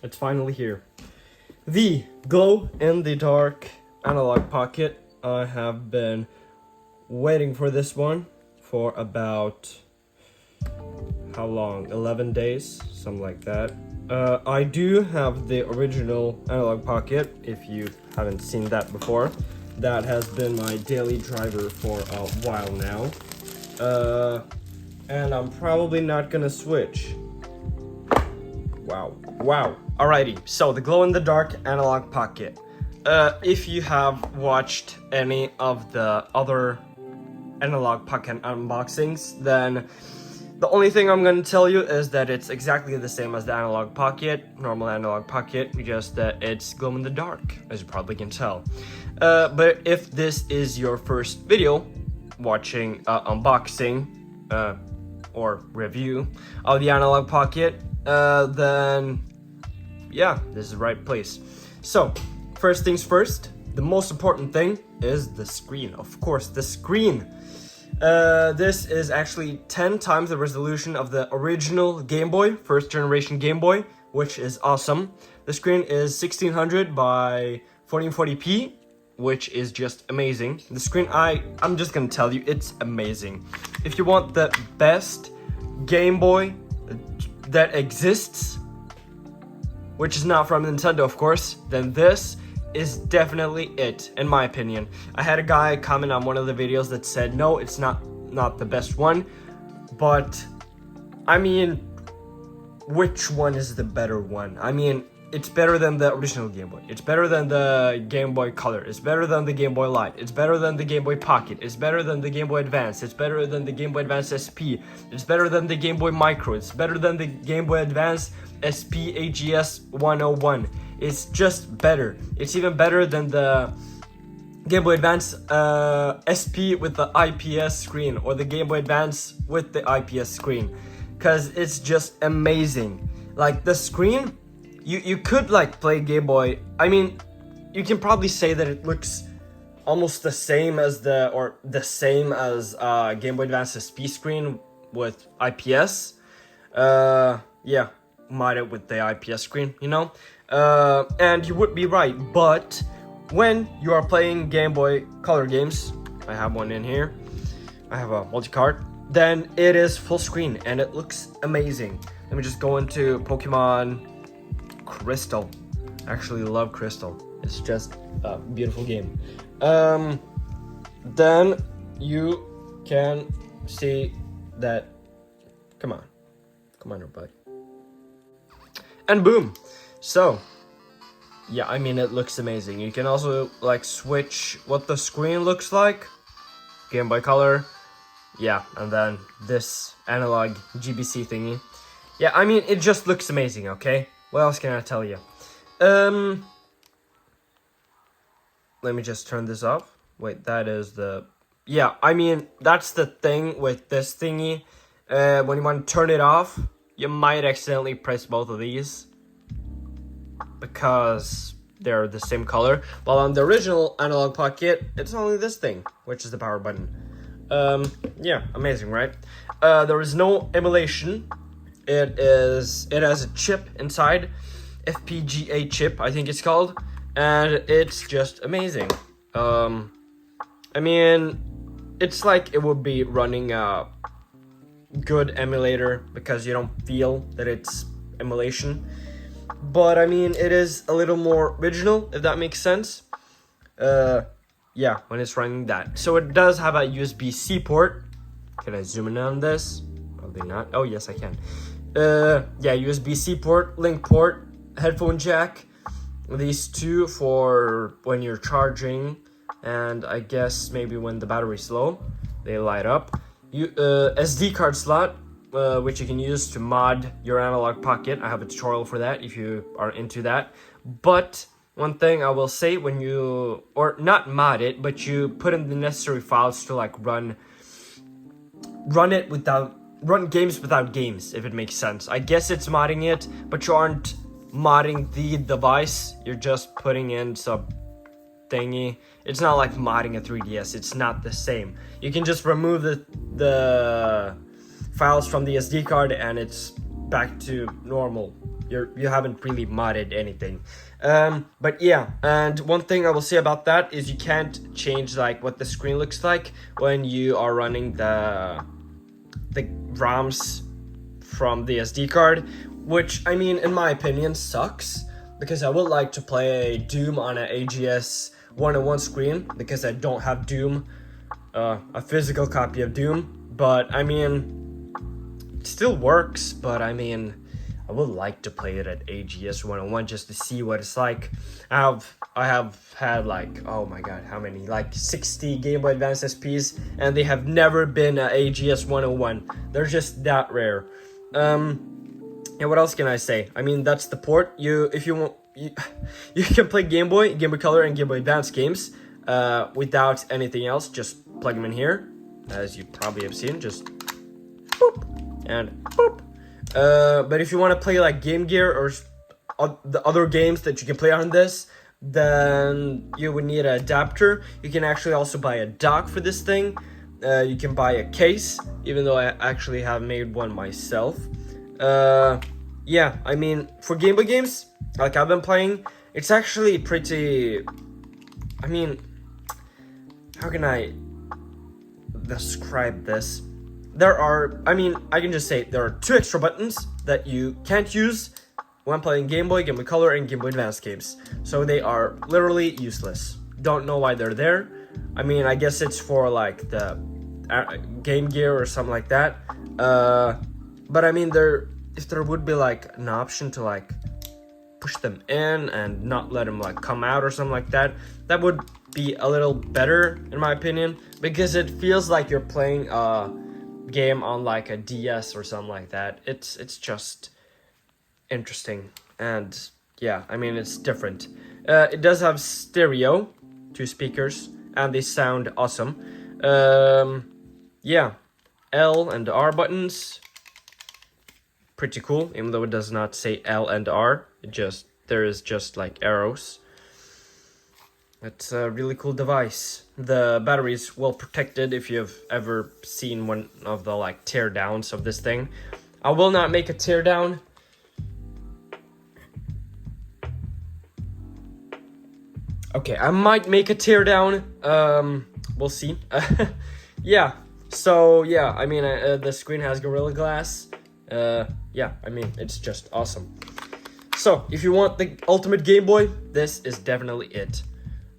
It's finally here. The glow-in-the-dark Analogue Pocket. I have been waiting for this one for about, how long? 11 days? Something like that. I do have the original Analogue Pocket, if you haven't seen that before. That has been my daily driver for a while now. And I'm probably not gonna switch. Wow. Alrighty, so the glow-in-the-dark Analogue Pocket. If you have watched any of the other Analogue Pocket unboxings, then the only thing I'm gonna tell you is that it's exactly the same as the Analogue Pocket, normal Analogue Pocket, just that it's glow-in-the-dark, as you probably can tell. But if this is your first video watching unboxing or review of the Analogue Pocket, then yeah, this is the right place. So, first things first, the most important thing is the screen. Of course, the screen. This is actually 10 times the resolution of the original Game Boy, first generation Game Boy, which is awesome. The screen is 1600 by 1440p, which is just amazing. The screen, I'm just gonna tell you, it's amazing. If you want the best Game Boy that exists, which is not from Nintendo, of course, then this is definitely it, in my opinion. I had a guy comment on one of the videos that said, no, it's not the best one, but I mean, which one is the better one? I mean, it's better than the original Game Boy. It's better than the Game Boy Color. It's better than the Game Boy Light. It's better than the Game Boy Pocket. It's better than the Game Boy Advance. It's better than the Game Boy Advance SP. It's better than the Game Boy Micro. It's better than the Game Boy Advance SP AGS 101. It's just better. It's even better than the Game Boy Advance SP with the IPS screen, or the Game Boy Advance with the IPS screen, because it's just amazing. Like, the screen, you could like play Game Boy. I mean, you can probably say that it looks almost the same as Game Boy Advance SP screen with IPS. Yeah, modded with the IPS screen, you know. And you would be right, but when you are playing Game Boy Color games, I have one in here, I have a multi-card, then it is full screen and it looks amazing. Let me just go into Pokemon Crystal. I actually love Crystal. It's just a beautiful game. Then you can see that, come on everybody. And boom. So, yeah, I mean, it looks amazing. You can also like switch what the screen looks like. Game Boy Color. Yeah, and then this analog GBC thingy. Yeah, I mean, it just looks amazing, okay? What else can I tell you? Let me just turn this off. Wait, that is the... Yeah, I mean, that's the thing with this thingy. When you want to turn it off, you might accidentally press both of these, because they're the same color. While on the original Analogue Pocket, it's only this thing, which is the power button. Yeah, amazing, right? There is no emulation. It has a chip inside, FPGA chip, I think it's called, and it's just amazing. I mean, it's like it would be running a good emulator, because you don't feel that it's emulation. But I mean, it is a little more original, if that makes sense. Yeah, when it's running that. So it does have a USB-C port. Can I zoom in on this? Probably not. Oh, yes, I can. Yeah, USB-C port, link port, headphone jack. These two for when you're charging, and I guess maybe when the battery's low, they light up. SD card slot, which you can use to mod your Analogue Pocket. I have a tutorial for that if you are into that. But one thing I will say, when you, or not mod it, but you put in the necessary files to like run games without games, if it makes sense. I guess it's modding it, but you aren't modding the device. You're just putting in some thingy. It's not like modding a 3DS. It's not the same. You can just remove the files from the SD card and it's back to normal you haven't really modded anything. But yeah, and one thing I will say about that is you can't change like what the screen looks like when you are running the ROMs from the SD card, which I mean, in my opinion, sucks, because I would like to play Doom on an AGS 101 screen, because I don't have Doom, a physical copy of Doom. But I mean, it still works, but I mean, I would like to play it at AGS 101 just to see what it's like. I have had like, oh my god, how many? Like 60 Game Boy Advance SPs, and they have never been at AGS 101. They're just that rare. Yeah, what else can I say? I mean, that's the port. If you want, you can play Game Boy Color, and Game Boy Advance games without anything else. Just plug them in here, as you probably have seen. Just boop and boop. But if you want to play like Game Gear or the other games that you can play on this, then you would need an adapter. You can actually also buy a dock for this thing. You can buy a case, even though I actually have made one myself. Yeah, I mean, for Game Boy games, like I've been playing, it's actually pretty, I mean, how can I describe this? I can just say there are 2 extra buttons that you can't use when playing Game Boy Color, and Game Boy Advance games. So they are literally useless. Don't know why they're there. I mean, I guess it's for like the Game Gear or something like that. But I mean, if there would be like an option to like push them in and not let them like come out or something like that, that would be a little better in my opinion, because it feels like you're playing a game on like a DS or something like that. It's just interesting, and yeah, I mean, it's different. It does have stereo, 2 speakers, and they sound awesome. Yeah, L and R buttons, pretty cool, even though it does not say L and R. There is just like arrows. It's a really cool device. The battery is well protected if you've ever seen one of the like teardowns of this thing. I will not make a teardown. Okay, I might make a teardown. We'll see. Yeah. So yeah, I mean, the screen has Gorilla Glass. Yeah, I mean, it's just awesome. So, if you want the ultimate Game Boy, this is definitely it.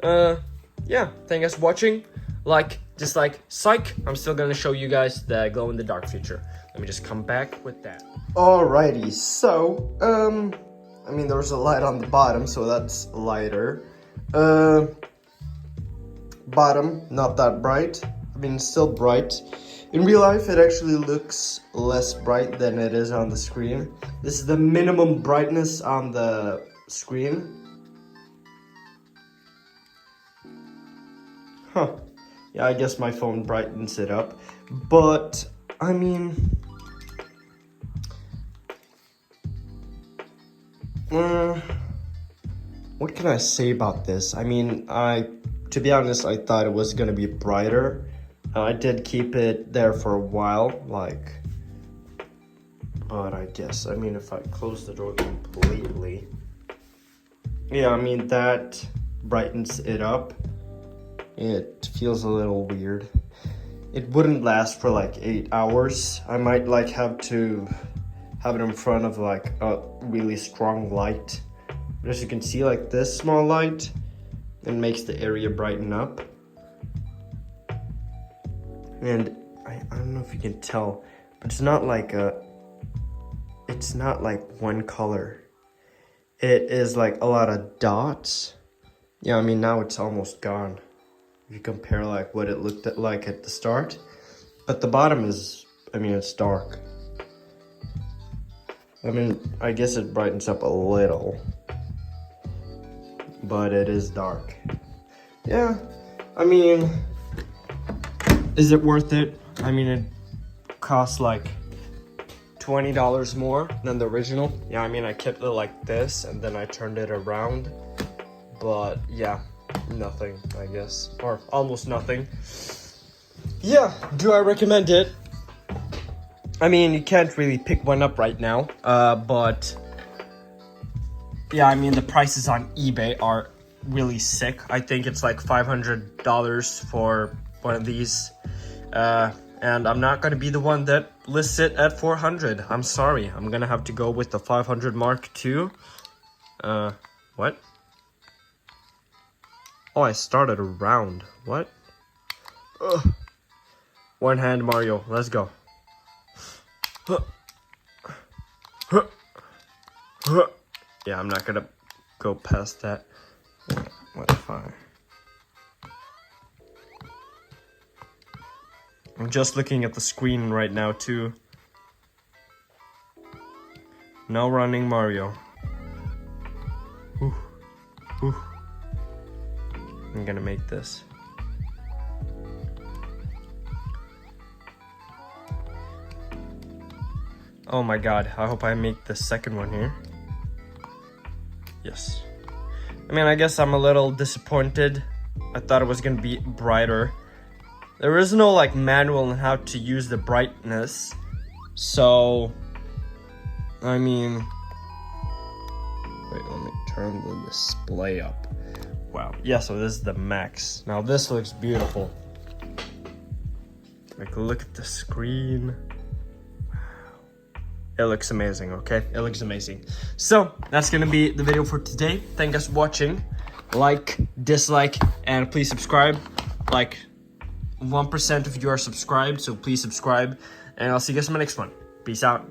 Yeah, thank you guys for watching. Like, dislike, psych. I'm still gonna show you guys the glow-in-the-dark feature. Let me just come back with that. Alrighty, so, I mean, there's a light on the bottom, so that's lighter. Bottom, not that bright. I mean, it's still bright. In real life, it actually looks less bright than it is on the screen. This is the minimum brightness on the screen. Huh. Yeah, I guess my phone brightens it up. But, I mean, what can I say about this? I mean, to be honest, I thought it was gonna be brighter. I did keep it there for a while, but I guess, I mean, if I close the door completely, yeah, I mean, that brightens it up. It feels a little weird. It wouldn't last for like 8 hours. I might like have to have it in front of like a really strong light. But as you can see, like this small light, it makes the area brighten up. And I don't know if you can tell, but it's not like one color. It is like a lot of dots. Yeah, I mean, now it's almost gone. If you compare like what it looked like at the start. But the bottom is, I mean, it's dark. I mean, I guess it brightens up a little, but it is dark. Yeah, I mean, is it worth it? I mean, it costs like $20 more than the original. Yeah, I mean, I kept it like this and then I turned it around. But yeah, nothing, I guess. Or almost nothing. Yeah, do I recommend it? I mean, you can't really pick one up right now. But yeah, I mean, the prices on eBay are really sick. I think it's like $500 for one of these. And I'm not gonna be the one that lists it at 400. I'm sorry. I'm gonna have to go with the 500 Mark II. What? Oh, I started a round. What? Ugh. One hand Mario. Let's go. Yeah, I'm not gonna go past that. What if I... I'm just looking at the screen right now too. No running Mario. Whew. Whew. I'm gonna make this. Oh my god, I hope I make the second one here. Yes. I mean, I guess I'm a little disappointed. I thought it was gonna be brighter. There is no like manual on how to use the brightness. So, I mean, wait, let me turn the display up. Wow, yeah, so this is the max. Now this looks beautiful. Like, look at the screen. It looks amazing, okay? It looks amazing. So, that's gonna be the video for today. Thank you guys for watching. Like, dislike, and please subscribe. Like, 1% of you are subscribed, so please subscribe. And I'll see you guys in my next one. Peace out.